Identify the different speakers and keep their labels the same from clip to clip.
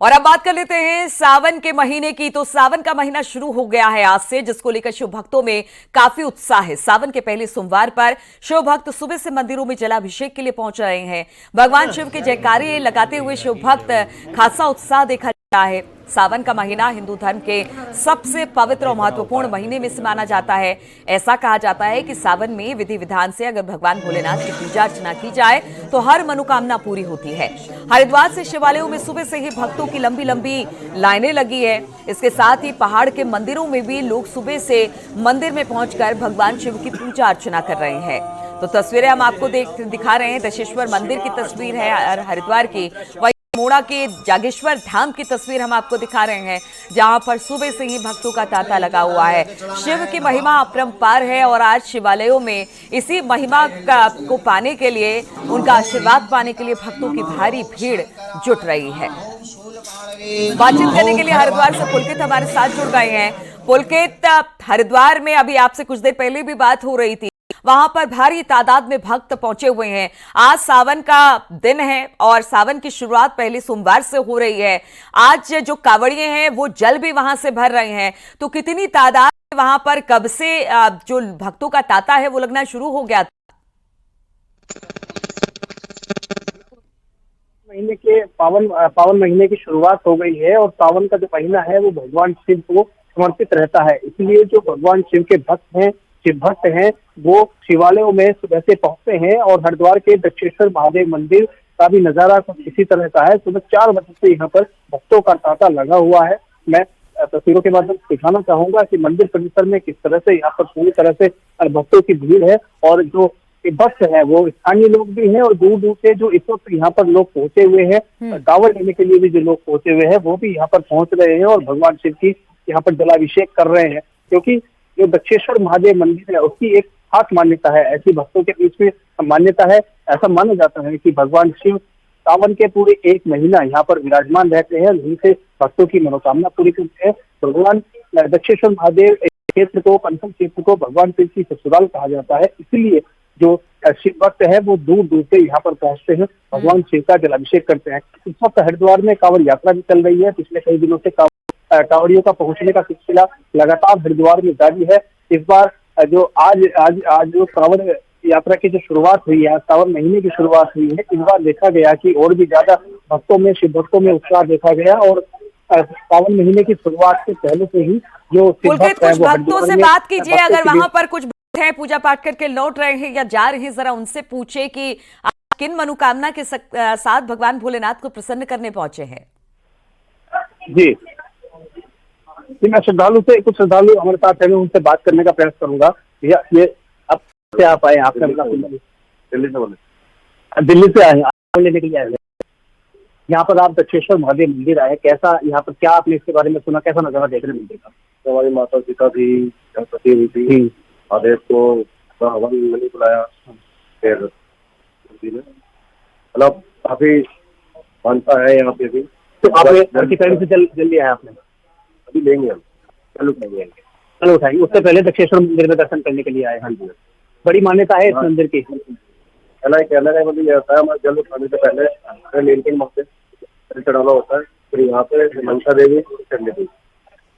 Speaker 1: और अब बात कर लेते हैं सावन के महीने की। तो सावन का महीना शुरू हो गया है आज से, जिसको लेकर शिव भक्तों में काफी उत्साह है। सावन के पहले सोमवार पर शिव भक्त सुबह से मंदिरों में जलाभिषेक के लिए पहुंच रहे हैं। भगवान शिव के जयकारे लगाते हुए शिव भक्त खासा उत्साह देखा जा रहा है। सावन का महीना हिंदू धर्म के सबसे पवित्र और महत्वपूर्ण महीने में से माना जाता है। ऐसा कहा जाता है कि सावन में विधि विधान से अगर भगवान भोलेनाथ की पूजा अर्चना की जाए तो हर मनोकामना पूरी होती है। हरिद्वार से शिवालयों में सुबह से ही भक्तों की लंबी लंबी लाइनें लगी है। इसके साथ ही पहाड़ के मंदिरों में भी लोग सुबह से मंदिर में पहुंचकर भगवान शिव की पूजा अर्चना कर रहे हैं। तो तस्वीरें हम आपको दिखा रहे हैं। दशेश्वर मंदिर की तस्वीर है हरिद्वार की। अल्मोड़ा के जागेश्वर धाम की तस्वीर हम आपको दिखा रहे हैं, जहां पर सुबह से ही भक्तों का तांता लगा हुआ है। शिव की महिमा अपरंपार है और आज शिवालयों में इसी महिमा को पाने के लिए, उनका आशीर्वाद पाने के लिए भक्तों की भारी भीड़ जुट रही है। बातचीत करने के लिए हरिद्वार से पुलकित हमारे साथ जुड़ गए हैं। पुलकित, हरिद्वार में अभी आपसे कुछ देर पहले भी बात हो रही थी, वहां पर भारी तादाद में भक्त पहुंचे हुए हैं। आज सावन का दिन है और सावन की शुरुआत पहले सोमवार से हो रही है। आज जो कांवड़िए हैं वो जल भी वहां से भर रहे हैं। तो कितनी तादाद वहां पर, कब से जो भक्तों का तांता है वो लगना शुरू हो गया?
Speaker 2: महीने के पावन महीने की शुरुआत हो गई है और सावन का जो महीना है वो भगवान शिव को समर्पित रहता है। इसलिए जो भगवान शिव के भक्त हैं, शिव भक्त हैं, वो शिवालयों में सुबह से पहुंचते हैं और हरिद्वार के दक्षेश्वर महादेव मंदिर का भी नजारा कुछ इसी तरह का है। सुबह 4 बजे से यहाँ पर भक्तों का तांता लगा हुआ है। मैं तस्वीरों के माध्यम से दिखाना चाहूंगा कि मंदिर परिसर में किस तरह से यहाँ पर पूरी तरह से भक्तों की भीड़ है और जो भक्त है वो स्थानीय लोग भी हैं और दूर दूर से जो इस वक्त यहाँ पर लोग पहुंचे हुए हैं, कांवड़ लेने के लिए भी जो लोग पहुंचे हुए हैं वो भी यहाँ पर पहुंच रहे हैं और भगवान शिव की यहाँ पर जलाभिषेक कर रहे हैं। क्योंकि जो दक्षेश्वर महादेव मंदिर है उसकी एक खास मान्यता है, ऐसी भक्तों के बीच में मान्यता है। ऐसा माना जाता है कि भगवान शिव सावन के पूरे 1 महीना यहाँ पर विराजमान रहते हैं, यहीं से भक्तों की मनोकामना पूरी करते हैं। भगवान दक्षेश्वर महादेव क्षेत्र को, पंचम क्षेत्र को भगवान शिव की ससुराल कहा जाता है। इसलिए जो शिव भक्त है वो दूर दूर से यहाँ पर पहुंचते हैं, भगवान शिव का जलाभिषेक करते हैं। इस वक्त हरिद्वार में कांवड़ यात्रा भी चल रही है। पिछले कई दिनों से कांवड़ियों का पहुंचने का सिलसिला लगातार हरिद्वार में जारी है। इस बार जो आज जो कांवड़ यात्रा की जो शुरुआत हुई है, सावन महीने की शुरुआत हुई है, इस बार देखा गया कि और भी ज्यादा भक्तों में, शिव भक्तों में उत्साह देखा गया और सावन महीने की शुरुआत से पहले से ही जो शिव भक्त है
Speaker 1: कुछ भक्तों से बात कीजिए। अगर वहां पर कुछ हैं पूजा पाठ करके लौट रहे हैं या जा रहे हैं, जरा उनसे पूछे कि आप किन मनोकामना के साथ भगवान भोलेनाथ को प्रसन्न करने पहुंचे हैं।
Speaker 2: जी, मैं कुछ श्रद्धालु हमारे साथ है, मैं उनसे बात करने का प्रयास करूंगा। भैया, ये अब से आप आए, आपका दिल्ली से बोले? दिल्ली से आए, आप लेने के लिए आए यहाँ पर? आप दक्षेश्वर महादेव मंदिर आए, कैसा यहाँ पर, क्या आपने इसके बारे में सुना, कैसा नजारा देखने मंदिर का?
Speaker 3: तो हमारी माता पिता थी, गणपति हुई थी, महादेव को हवन में बुलाया, फिर मतलब काफी मानता है यहाँ पे भी।
Speaker 2: तो आप की पैरी से जल्दी आया आपने?
Speaker 3: अभी लेंगे हम, चलो उठाएंगे,
Speaker 2: चलो उठाएंगे। उससे पहले दक्षेश्वर मंदिर में दर्शन करने के लिए आए? हाँ जी। बड़ी मान्यता है इस मंदिर की?
Speaker 3: कहना है मतलब ये होता है, हमारे जल उठाने से पहले नीलकंठ मौके चढ़ाना होता है, फिर यहाँ पे मनसा देवी चढ़ने देवी।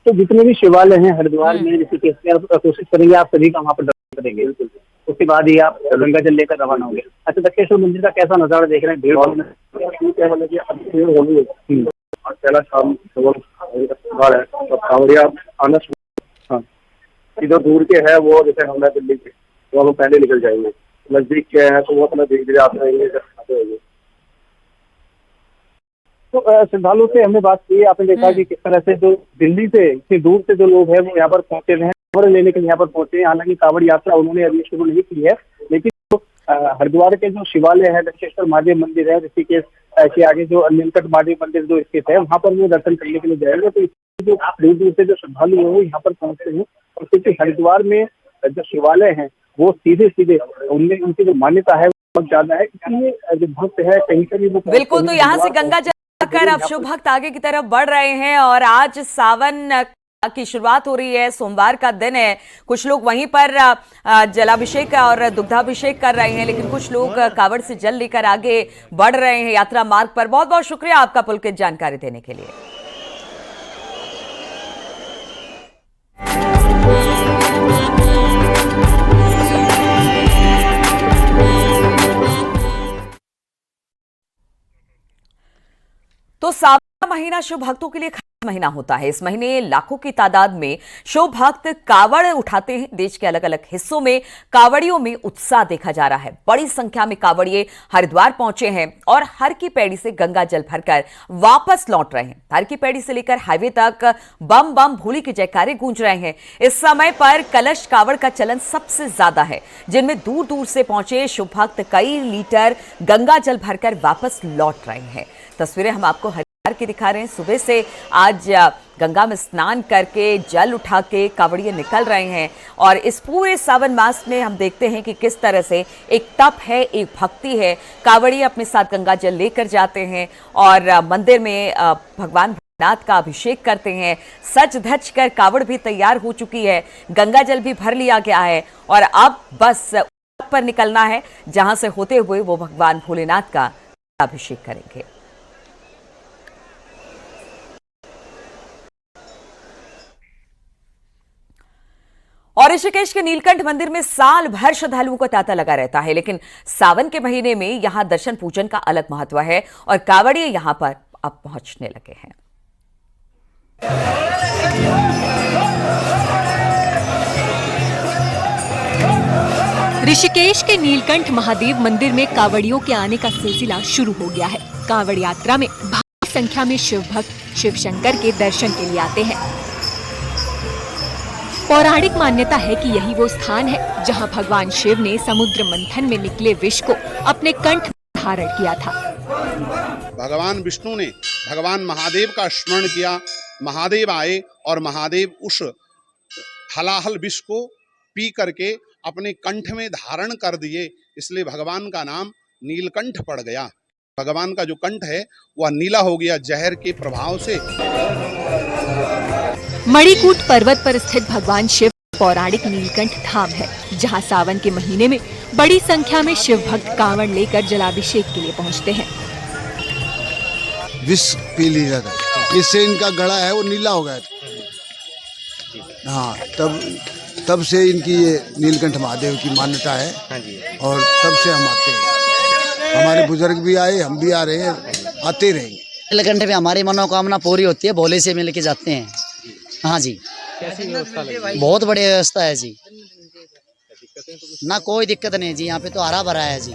Speaker 2: तो जितने भी शिवालय हैं हरिद्वार में, ऋषिकेश में, कोशिश करेंगे आप सभी का वहाँ पर दर्शन करेंगे, उसके बाद ही आप गंगा जल लेकर रवाना होंगे। अच्छा, दक्षेश्वर मंदिर का कैसा नजारा देख रहे हैं? भीड़
Speaker 3: होनी है, पहला शाम है, तो कांवड़िया आना, हाँ, इधर दूर के है वो, जैसे हम दिल्ली के, तो हम पहले निकल जाएंगे। नजदीक के हैं तो वो अपना धीरे धीरे आते रहेंगे।
Speaker 2: तो श्रद्धालु से हमने बात की, आपने देखा कि किस तरह से जो दिल्ली से, इतनी दूर से जो लोग हैं वो यहाँ पर पहुंचे हुए हैं, कांवड़ लेने के लिए यहाँ पर पहुंचे हैं। हालांकि कांवड़ यात्रा उन्होंने अभी शुरू नहीं की है, लेकिन जो हरिद्वार के जो शिवालय है, दक्षेश्वर महादेव मंदिर है, ऋषिकेश के आगे जो नीलकंठ महादेव मंदिर जो स्थित है, वहाँ पर वो दर्शन करने के लिए जाएंगे। तो जो दूर दूर से जो श्रद्धालु है वो यहाँ पर पहुंचते हैं और क्योंकि हरिद्वार में जो शिवालय है वो सीधे उनमें उनकी जो मान्यता है बहुत ज्यादा है, इसलिए जो भक्त है कहीं से भी वो
Speaker 1: बिल्कुल। तो यहाँ से गंगा जल कर अब शिव भक्त आगे की तरफ बढ़ रहे हैं और आज सावन की शुरुआत हो रही है, सोमवार का दिन है। कुछ लोग वहीं पर जलाभिषेक और दुग्धाभिषेक कर रहे हैं, लेकिन कुछ लोग कावड़ से जल लेकर आगे बढ़ रहे हैं यात्रा मार्ग पर। बहुत बहुत शुक्रिया आपका पुलकित जानकारी देने के लिए। तो सावन का महीना शिव भक्तों के लिए खास महीना होता है। इस महीने लाखों की तादाद में शिव भक्त कावड़ उठाते हैं। देश के अलग अलग हिस्सों में कावड़ियों में उत्साह देखा जा रहा है। बड़ी संख्या में कावड़िए हरिद्वार पहुंचे हैं और हर की पैड़ी से गंगा जल भरकर वापस लौट रहे हैं। हर की पैड़ी से लेकर हाईवे तक बम बम भोली के जयकारे गूंज रहे हैं। इस समय पर कलश कावड़ का चलन सबसे ज्यादा है, जिनमें दूर दूर से पहुंचे शिव भक्त कई लीटर गंगा जल भरकर वापस लौट रहे हैं। तस्वीरें हम आपको हरिद्वार की दिखा रहे हैं। सुबह से आज गंगा में स्नान करके जल उठा के कावड़िए निकल रहे हैं और इस पूरे सावन मास में हम देखते हैं कि किस तरह से एक तप है, एक भक्ति है। कावड़िए अपने साथ गंगा जल लेकर जाते हैं और मंदिर में भगवान भोलेनाथ का अभिषेक करते हैं। सज धज कर कावड़ भी तैयार हो चुकी है, गंगा जल भी भर लिया गया है और अब बस पर निकलना है, जहां से होते हुए वो भगवान भोलेनाथ का अभिषेक करेंगे। और ऋषिकेश के नीलकंठ मंदिर में साल भर श्रद्धालुओं का तांता लगा रहता है, लेकिन सावन के महीने में यहां दर्शन पूजन का अलग महत्व है और कावड़िए यहां पर अब पहुंचने लगे हैं।
Speaker 4: ऋषिकेश के नीलकंठ महादेव मंदिर में कावड़ियों के आने का सिलसिला शुरू हो गया है। कावड़ यात्रा में भारी संख्या में शिव भक्त शिव शंकर के दर्शन के लिए आते हैं। पौराणिक मान्यता है कि यही वो स्थान है जहां भगवान शिव ने समुद्र मंथन में निकले विष को अपने कंठ में धारण किया था।
Speaker 5: भगवान विष्णु ने भगवान महादेव का स्मरण किया। महादेव आए और महादेव उस हलाहल विष को पी करके अपने कंठ में धारण कर दिए, इसलिए भगवान का नाम नीलकंठ पड़ गया। भगवान का जो कंठ है वह नीला हो गया जहर के प्रभाव से।
Speaker 4: मणिकूट पर्वत पर स्थित भगवान शिव पौराणिक नीलकंठ धाम है, जहां सावन के महीने में बड़ी संख्या में शिव भक्त कांवड़ लेकर जलाभिषेक के लिए पहुंचते हैं।
Speaker 6: विष पी लिया था, इससे इनका गला है वो नीला हो गया था। हाँ, तब से इनकी ये नीलकंठ महादेव की मान्यता है और तब से हम आते हैं। हमारे बुजुर्ग भी आए, हम भी आ रहे हैं, आते रहेंगे।
Speaker 7: नीलकंठ में हमारी मनोकामना पूरी होती है, भोले से मिल के जाते हैं। हाँ जी,
Speaker 8: कैसी व्यवस्था लगी?
Speaker 7: बहुत बढ़िया व्यवस्था है जी, ना कोई दिक्कत नहीं जी, यहाँ पे तो हरा भरा है जी।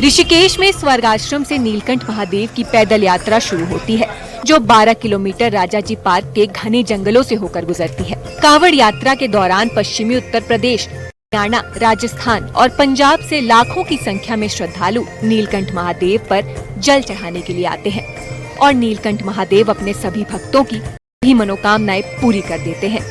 Speaker 4: ऋषिकेश में स्वर्गाश्रम से नीलकंठ महादेव की पैदल यात्रा शुरू होती है, जो 12 किलोमीटर राजाजी पार्क के घने जंगलों से होकर गुजरती है। कावड़ यात्रा के दौरान पश्चिमी उत्तर प्रदेश, हरियाणा, राजस्थान और पंजाब से लाखों की संख्या में श्रद्धालु नीलकंठ महादेव पर जल चढ़ाने के लिए आते हैं और नीलकंठ महादेव अपने सभी भक्तों की भी मनोकामनाएं पूरी कर देते हैं।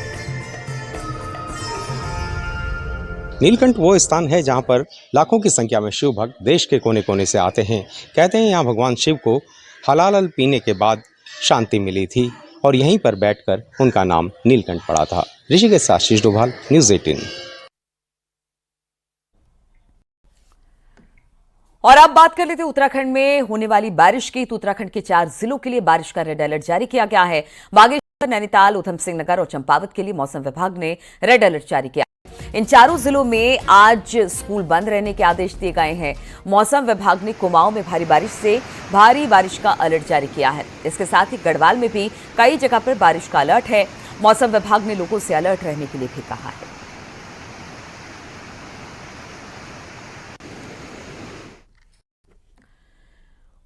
Speaker 8: नीलकंठ वो स्थान है जहाँ पर लाखों की संख्या में शिव भक्त देश के कोने कोने से आते हैं। कहते हैं यहाँ भगवान शिव को हलाल पीने के बाद शांति मिली थी और यहीं पर बैठकर उनका नाम नीलकंठ पड़ा था। ऋषिकेश से आशीष डोभाल, न्यूज़ 18।
Speaker 1: और अब बात कर लेते हैं उत्तराखंड में होने वाली बारिश की। तो उत्तराखंड के 4 जिलों के लिए बारिश का रेड अलर्ट जारी किया गया है। बागेश्वर, नैनीताल, उधम सिंह नगर और चंपावत के लिए मौसम विभाग ने रेड अलर्ट जारी किया। इन चारों जिलों में आज स्कूल बंद रहने के आदेश दिए गए हैं। मौसम विभाग ने कुमाऊं में भारी बारिश से भारी बारिश का अलर्ट जारी किया है। इसके साथ ही गढ़वाल में भी कई जगह पर बारिश का अलर्ट है। मौसम विभाग ने लोगों से अलर्ट रहने के लिए भी कहा है।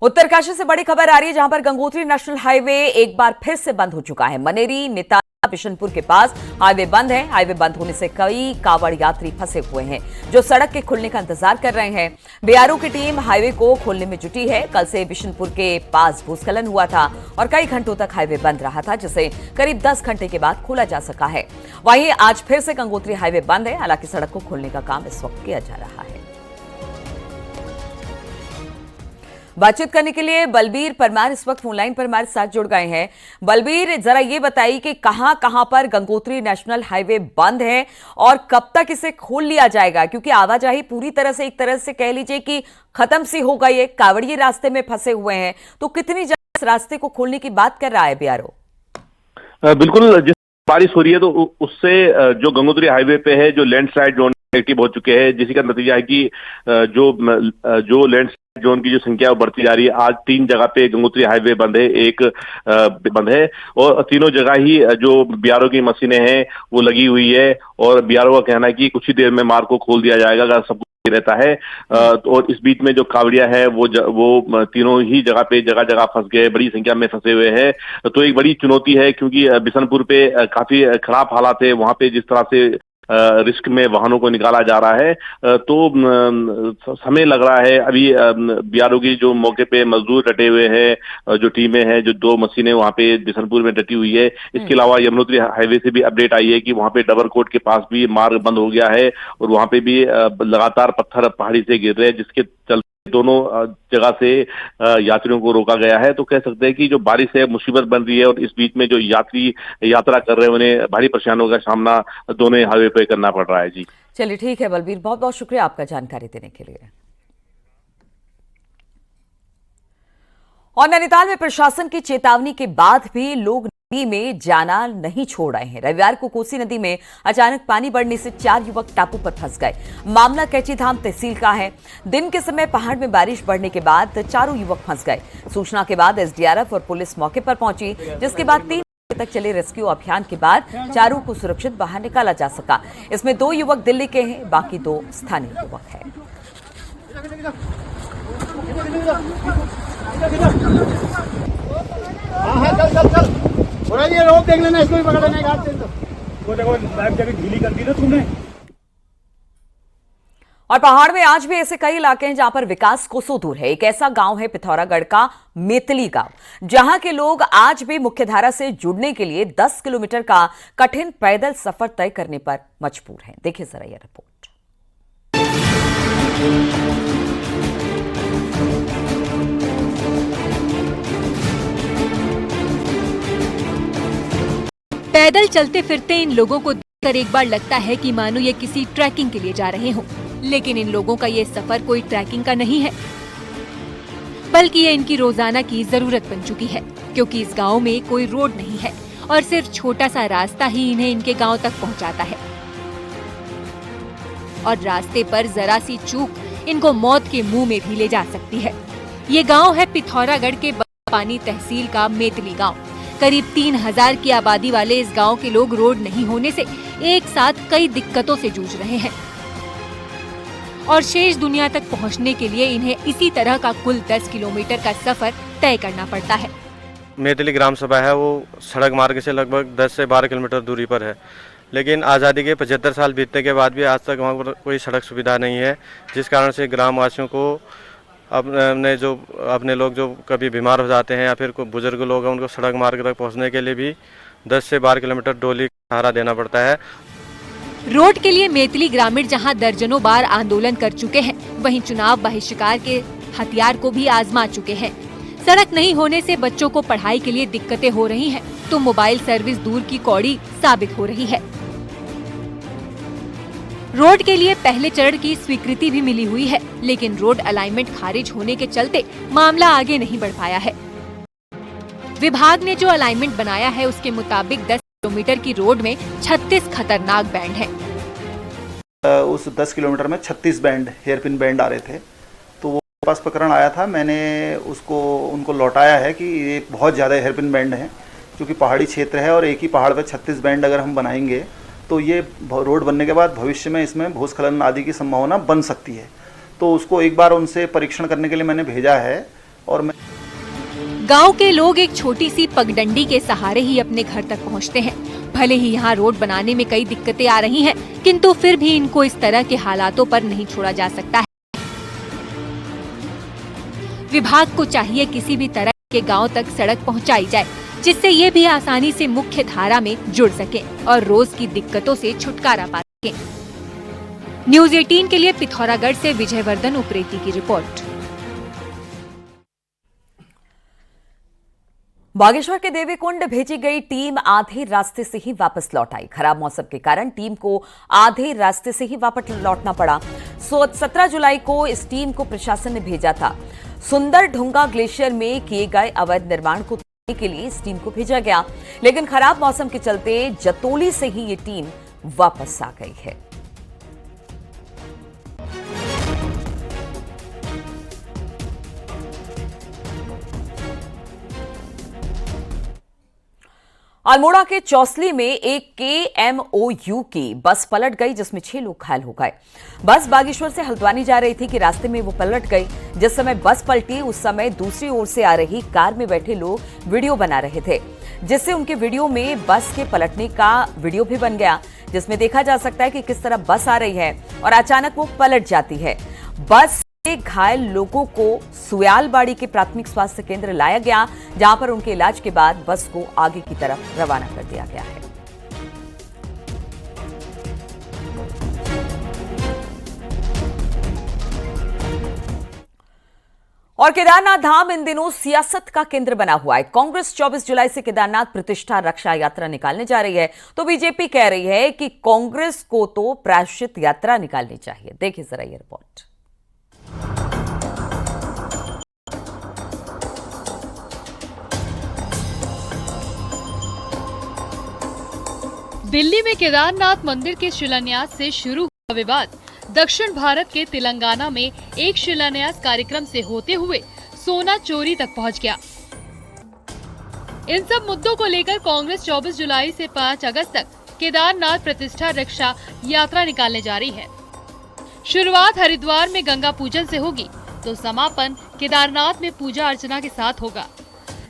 Speaker 1: उत्तरकाशी से बड़ी खबर आ रही है, जहां पर गंगोत्री नेशनल हाईवे एक बार फिर से बंद हो चुका है। मनेरी, निता, बिशनपुर के पास हाईवे बंद है। हाईवे बंद होने से कई कावड़ यात्री फंसे हुए हैं, जो सड़क के खुलने का इंतजार कर रहे हैं। बीआरओ की टीम हाईवे को खोलने में जुटी है। कल से बिशनपुर के पास भूस्खलन हुआ था और कई घंटों तक हाईवे बंद रहा था, जिसे करीब 10 घंटे के बाद खोला जा सका है। वहीं आज फिर से गंगोत्री हाईवे बंद है। हालांकि सड़क को खोलने का काम इस वक्त किया जा रहा है। बातचीत करने के लिए बलबीर परमार इस वक्त फोनलाइन पर हमारे साथ जुड़ गए हैं। बलबीर, जरा ये बताइए कि कहां पर गंगोत्री नेशनल हाईवे बंद है और कब तक इसे खोल लिया जाएगा, क्योंकि आवाजाही पूरी तरह से, एक तरह से कह लीजिए कि खत्म सी हो गई है। कांवड़िये रास्ते में फंसे हुए हैं, तो कितनी जल्द इस रास्ते को खोलने की बात कर रहा है बीआरओ?
Speaker 9: बिल्कुल, जिस बारिश हो रही है तो उससे जो गंगोत्री हाईवे पे है, जो लैंडस्लाइड जोन एक्टिव हो चुके हैं, जिसी का नतीजा है कि जो लैंडस्लाइड जोन की जो संख्या है वो बढ़ती जा रही है। आज 3 जगह पे गंगोत्री हाईवे बंद है, एक बंद है, और तीनों जगह ही जो बीआरओ की मशीनें हैं वो लगी हुई है, और बीआरओ का कहना है कि कुछ ही देर में मार्ग को खोल दिया जाएगा अगर सब रहता है। और इस बीच में जो कांवड़िया है वो तीनों ही जगह पे जगह फंस गए, बड़ी संख्या में फंसे हुए हैं। तो एक बड़ी चुनौती है, क्योंकि बिशनपुर पे काफी खराब हालात है, वहां पे जिस तरह से रिस्क में वाहनों को निकाला जा रहा है, तो समय लग रहा है। अभी बीआरओ की जो मौके पे मजदूर डटे हुए हैं, जो टीमें हैं, जो 2 मशीनें वहां पे बिशनपुर में डटी हुई है। इसके अलावा यमुनोत्री हाईवे से भी अपडेट आई है कि वहां पे डबरकोट के पास भी मार्ग बंद हो गया है, और वहां पे भी लगातार पत्थर पहाड़ी से गिर रहे हैं, जिसके चलते दोनों जगह से यात्रियों को रोका गया है। तो कह सकते हैं कि जो बारिश है मुसीबत बन रही है, और इस बीच में जो यात्री यात्रा कर रहे हैं उन्हें भारी परेशानियों का सामना दोनों हाईवे पे करना पड़ रहा है। जी
Speaker 1: चलिए, ठीक है बलबीर, बहुत बहुत शुक्रिया आपका जानकारी देने के लिए। और नैनीताल में प्रशासन की चेतावनी के बाद भी लोग नदी में जाना नहीं छोड़ रहे हैं। रविवार को कोसी नदी में अचानक पानी बढ़ने से 4 युवक टापू पर फंस गए। मामला कैचीधाम तहसील का है। दिन के समय पहाड़ में बारिश बढ़ने के बाद चारों युवक फंस गए। सूचना के बाद एसडीआरएफ और पुलिस मौके पर पहुंची, जिसके बाद 3 घंटे तक चले रेस्क्यू अभियान के बाद चारों को सुरक्षित बाहर निकाला जा सका। इसमें 2 युवक दिल्ली के हैं, बाकी 2 स्थानीय युवक हैं।
Speaker 2: ये रोक देख लेना, इसको भी पकड़ लेना घाट से। वो देखो बैग जगह ढीली कर दी ना तुमने।
Speaker 1: और पहाड़ में आज भी ऐसे कई इलाके हैं जहां पर विकास कोसों दूर है। एक ऐसा गांव है पिथौरागढ़ का मेतली गांव, जहां के लोग आज भी मुख्यधारा से जुड़ने के लिए 10 किलोमीटर का कठिन पैदल सफर तय करने पर मजबूर हैं। देखिए जरा यह रिपोर्ट।
Speaker 4: पैदल चलते फिरते इन लोगों को देखकर एक बार लगता है कि मानो ये किसी ट्रैकिंग के लिए जा रहे हों, लेकिन इन लोगों का ये सफर कोई ट्रैकिंग का नहीं है, बल्कि ये इनकी रोजाना की जरूरत बन चुकी है, क्योंकि इस गांव में कोई रोड नहीं है और सिर्फ छोटा सा रास्ता ही इन्हें इनके गांव तक पहुंचाता है। और रास्ते पर जरा सी चूक इनको मौत के मुंह में भी ले जा सकती है। ये गांव है पिथौरागढ़ के पानी तहसील का मेतली गांव। करीब 3000 की आबादी वाले इस गांव के लोग रोड नहीं होने से एक साथ कई दिक्कतों से जूझ रहे हैं, और शेष दुनिया तक पहुंचने के लिए इन्हें इसी तरह का कुल 10 किलोमीटर का सफर तय करना पड़ता है।
Speaker 10: मेतली ग्राम सभा है वो सड़क मार्ग से लगभग 10 से 12 किलोमीटर दूरी पर है, लेकिन आज़ादी के 75 साल बीतने के बाद भी आज तक वहाँ पर कोई सड़क सुविधा नहीं है, जिस कारण से ग्रामवासियों को अपने लोग जो कभी बीमार हो जाते हैं या फिर कोई बुजुर्ग लोग हैं, उनको सड़क मार्ग तक पहुंचने के लिए भी 10 से 12 किलोमीटर डोली का सहारा देना पड़ता है।
Speaker 4: रोड के लिए मेतली ग्रामीण जहां दर्जनों बार आंदोलन कर चुके हैं, वहीं चुनाव बहिष्कार के हथियार को भी आजमा चुके हैं। सड़क नहीं होने से बच्चों को पढ़ाई के लिए दिक्कतें हो रही हैं, तो मोबाइल सर्विस दूर की कौड़ी साबित हो रही है। रोड के लिए पहले चरण की स्वीकृति भी मिली हुई है, लेकिन रोड अलाइनमेंट खारिज होने के चलते मामला आगे नहीं बढ़ पाया है। विभाग ने जो अलाइनमेंट बनाया है उसके मुताबिक 10 किलोमीटर की रोड में 36 खतरनाक बैंड हैं।
Speaker 11: उस 10 किलोमीटर में 36 बैंड हेयरपिन बैंड आ रहे थे, तो वो पास प्रकरण आया था। मैंने उनको लौटाया है कि ये बहुत ज़्यादा हेयरपिन बैंड हैं, क्योंकि पहाड़ी क्षेत्र है और एक ही पहाड़ पर 36 बैंड अगर हम बनाएंगे तो ये रोड बनने के बाद भविष्य में इसमें भूस्खलन आदि की संभावना बन सकती है। तो उसको एक बार उनसे परीक्षण करने के लिए मैंने भेजा है। और मैं
Speaker 4: गांव के लोग एक छोटी सी पगडंडी के सहारे ही अपने घर तक पहुंचते हैं। भले ही यहाँ रोड बनाने में कई दिक्कतें आ रही हैं, किंतु फिर भी इनको इस तरह के हालातों पर नहीं छोड़ा जा सकता है। विभाग को चाहिए किसी भी तरह के गांव तक सड़क पहुंचाई जाए, जिससे ये भी आसानी से मुख्य धारा में जुड़ सके और रोज की दिक्कतों से छुटकारा पा सके। न्यूज़ 18 के लिए पिथौरागढ़ से विजयवर्धन उप्रेती की रिपोर्ट।
Speaker 1: बागेश्वर के देवीकुंड भेजी गई टीम आधे रास्ते से ही वापस लौट आई। खराब मौसम के कारण टीम को आधे रास्ते से ही वापस लौटना पड़ा। 17 जुलाई को इस टीम को प्रशासन ने भेजा था। सुंदर ढुंगा ग्लेशियर में किए गए अवैध निर्माण को तोड़ने के लिए इस टीम को भेजा गया, लेकिन खराब मौसम के चलते जतोली से ही ये टीम वापस आ गई है। अल्मोड़ा के चौसली में एक KMOU की बस पलट गई, जिसमें 6 लोग घायल हो गए। बस बागेश्वर से हल्द्वानी जा रही थी कि रास्ते में वो पलट गई। जिस समय बस पलटी उस समय दूसरी ओर से आ रही कार में बैठे लोग वीडियो बना रहे थे, जिससे उनके वीडियो में बस के पलटने का वीडियो भी बन गया, जिसमें देखा जा सकता है कि किस तरह बस आ रही है और अचानक वो पलट जाती है। बस से घायल लोगों को सुयालबाड़ी के प्राथमिक स्वास्थ्य केंद्र लाया गया, जहां पर उनके इलाज के बाद बस को आगे की तरफ रवाना कर दिया गया है। और केदारनाथ धाम इन दिनों सियासत का केंद्र बना हुआ है। कांग्रेस 24 जुलाई से केदारनाथ प्रतिष्ठा रक्षा यात्रा निकालने जा रही है, तो बीजेपी कह रही है कि कांग्रेस को तो प्रायश्चित यात्रा निकालनी चाहिए। देखिए जरा ये रिपोर्ट।
Speaker 12: दिल्ली में केदारनाथ मंदिर के शिलान्यास से शुरू हुआ विवाद दक्षिण भारत के तेलंगाना में एक शिलान्यास कार्यक्रम से होते हुए सोना चोरी तक पहुंच गया। इन सब मुद्दों को लेकर कांग्रेस 24 जुलाई से 5 अगस्त तक केदारनाथ प्रतिष्ठा रक्षा यात्रा निकालने जा रही है। शुरुआत हरिद्वार में गंगा पूजन से होगी, तो समापन केदारनाथ में पूजा अर्चना के साथ होगा।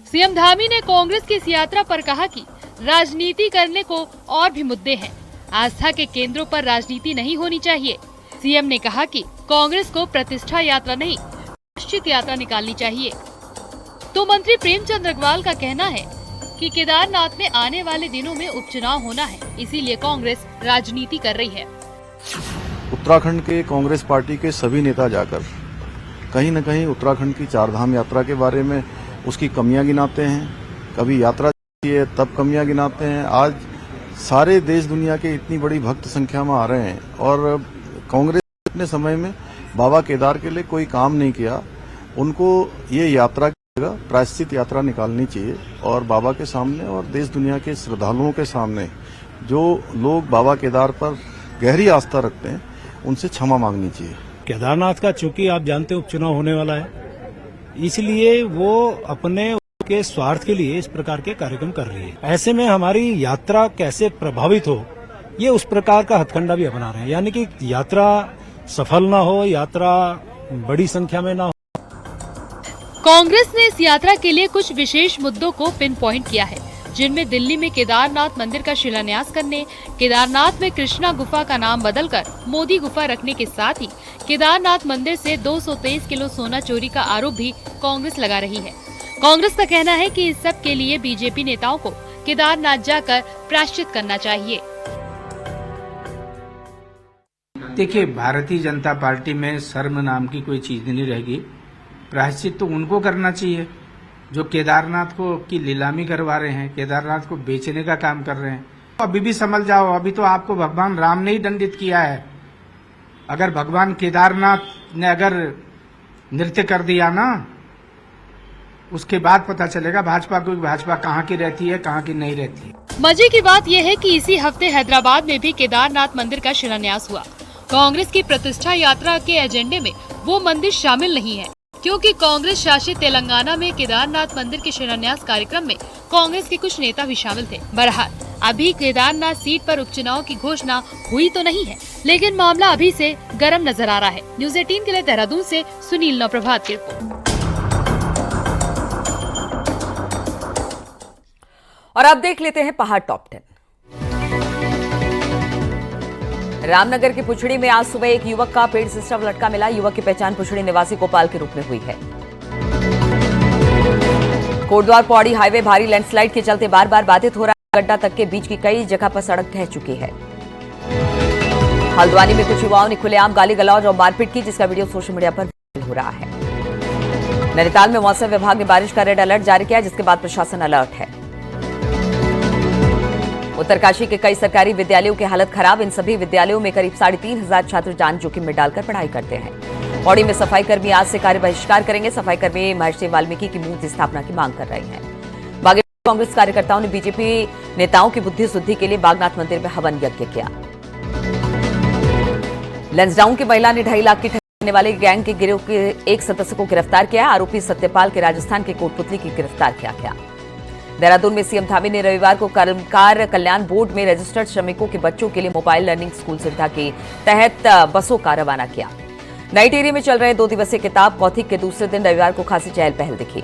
Speaker 12: सीएम धामी ने कांग्रेस की इस यात्रा पर कहा कि राजनीति करने को और भी मुद्दे हैं, आस्था के केंद्रों पर राजनीति नहीं होनी चाहिए। सीएम ने कहा कि कांग्रेस को प्रतिष्ठा यात्रा नहीं, प्रायश्चित यात्रा निकालनी चाहिए। तो मंत्री प्रेमचंद अग्रवाल का कहना है कि केदारनाथ में आने वाले दिनों में उपचुनाव होना है, इसीलिए कांग्रेस राजनीति कर रही है।
Speaker 11: उत्तराखंड के कांग्रेस पार्टी के सभी नेता जाकर कहीं न कहीं उत्तराखंड की चारधाम यात्रा के बारे में उसकी कमियां गिनाते हैं। कभी यात्रा है तब कमियां गिनाते हैं। आज सारे देश दुनिया के इतनी बड़ी भक्त संख्या में आ रहे हैं और कांग्रेस अपने समय में बाबा केदार के लिए कोई काम नहीं किया। उनको ये यात्रा की जगह प्रायश्चित यात्रा निकालनी चाहिए और बाबा के सामने और देश दुनिया के श्रद्धालुओं के सामने जो लोग बाबा केदार पर गहरी आस्था रखते हैं उनसे क्षमा मांगनी चाहिए।
Speaker 13: केदारनाथ का चूंकि आप जानते हैं उपचुनाव होने वाला है, इसलिए वो अपने के स्वार्थ के लिए इस प्रकार के कार्यक्रम कर रही है। ऐसे में हमारी यात्रा कैसे प्रभावित हो, ये उस प्रकार का हथकंडा भी अपना रहे हैं, यानी कि यात्रा सफल ना हो, यात्रा बड़ी संख्या में ना हो।
Speaker 12: कांग्रेस ने इस यात्रा के लिए कुछ विशेष मुद्दों को पिन पॉइंट किया है, जिनमें दिल्ली में केदारनाथ मंदिर का शिलान्यास करने, केदारनाथ में कृष्णा गुफा का नाम बदलकर मोदी गुफा रखने के साथ ही केदारनाथ मंदिर से 223 किलो सोना चोरी का आरोप भी कांग्रेस लगा रही है। कांग्रेस का कहना है कि इस सब के लिए बीजेपी नेताओं को केदारनाथ जाकर प्रायश्चित करना चाहिए।
Speaker 14: देखिए, भारतीय जनता पार्टी में शर्म नाम की कोई चीज नहीं रहेगी। प्रायश्चित तो उनको करना चाहिए जो केदारनाथ को की नीलामी करवा रहे हैं, केदारनाथ को बेचने का काम कर रहे हैं। अभी भी समझ जाओ, अभी तो आपको भगवान राम ने ही दंडित किया है। अगर भगवान केदारनाथ ने अगर नृत्य कर दिया ना, उसके बाद पता चलेगा भाजपा कहाँ की रहती है, कहाँ की नहीं रहती है।
Speaker 12: मजे की बात यह है कि इसी हफ्ते हैदराबाद में भी केदारनाथ मंदिर का शिलान्यास हुआ। कांग्रेस की प्रतिष्ठा यात्रा के एजेंडे में वो मंदिर शामिल नहीं है, क्योंकि कांग्रेस शासित तेलंगाना में केदारनाथ मंदिर के शिलान्यास कार्यक्रम में कांग्रेस के कुछ नेता भी शामिल थे। बहरहाल अभी केदारनाथ सीट पर उपचुनाव की घोषणा हुई तो नहीं है, लेकिन मामला अभी से गर्म नजर आ रहा है। न्यूज़ 18 के लिए देहरादून से सुनील नवप्रभात की रिपोर्ट।
Speaker 1: और अब देख लेते हैं पहाड़ टॉप 10। रामनगर की पुछड़ी में आज सुबह एक युवक का पेड़ से शव लटका मिला। युवक की पहचान पुछड़ी निवासी गोपाल के रूप में हुई है। कोटद्वार पौड़ी हाईवे भारी लैंडस्लाइड के चलते बार बार बाधित हो रहा है। गड्ढा तक के बीच की कई जगह पर सड़क ढह चुकी है। हल्द्वानी में कुछ युवाओं ने खुलेआम गाली गलौज और मारपीट की, जिसका वीडियो सोशल मीडिया पर वायरल हो रहा है। नैनीताल में मौसम विभाग ने बारिश का रेड अलर्ट जारी किया, जिसके बाद प्रशासन अलर्ट है। उत्तरकाशी के कई सरकारी विद्यालयों की हालत खराब। इन सभी विद्यालयों में करीब 3,500 छात्र जान जोखिम में डालकर पढ़ाई करते हैं। पौड़ी में सफाई कर्मी आज से कार्य बहिष्कार करेंगे। सफाई कर्मी महर्षि वाल्मीकि की मूर्ति स्थापना की मांग कर रहे हैं। बागेश्वर कांग्रेस कार्यकर्ताओं ने बीजेपी नेताओं की बुद्धि शुद्धि के लिए बागनाथ मंदिर में हवन यज्ञ किया। लंसडाउन की महिला ने 2.5 लाख की ठगी देने वाले गैंग के गिरोह के एक सदस्य को गिरफ्तार किया। आरोपी सत्यपाल के राजस्थान के कोटपुतली की गिरफ्तार किया गया। देहरादून में सीएम धामी ने रविवार को कर्मकार कल्याण बोर्ड में रजिस्टर्ड श्रमिकों के बच्चों के लिए मोबाइल लर्निंग स्कूल सुविधा के तहत बसों का रवाना किया। नई टिहरी में चल रहे 2 दिवसीय किताब कौथिक के दूसरे दिन रविवार को खासी चहल पहल दिखी।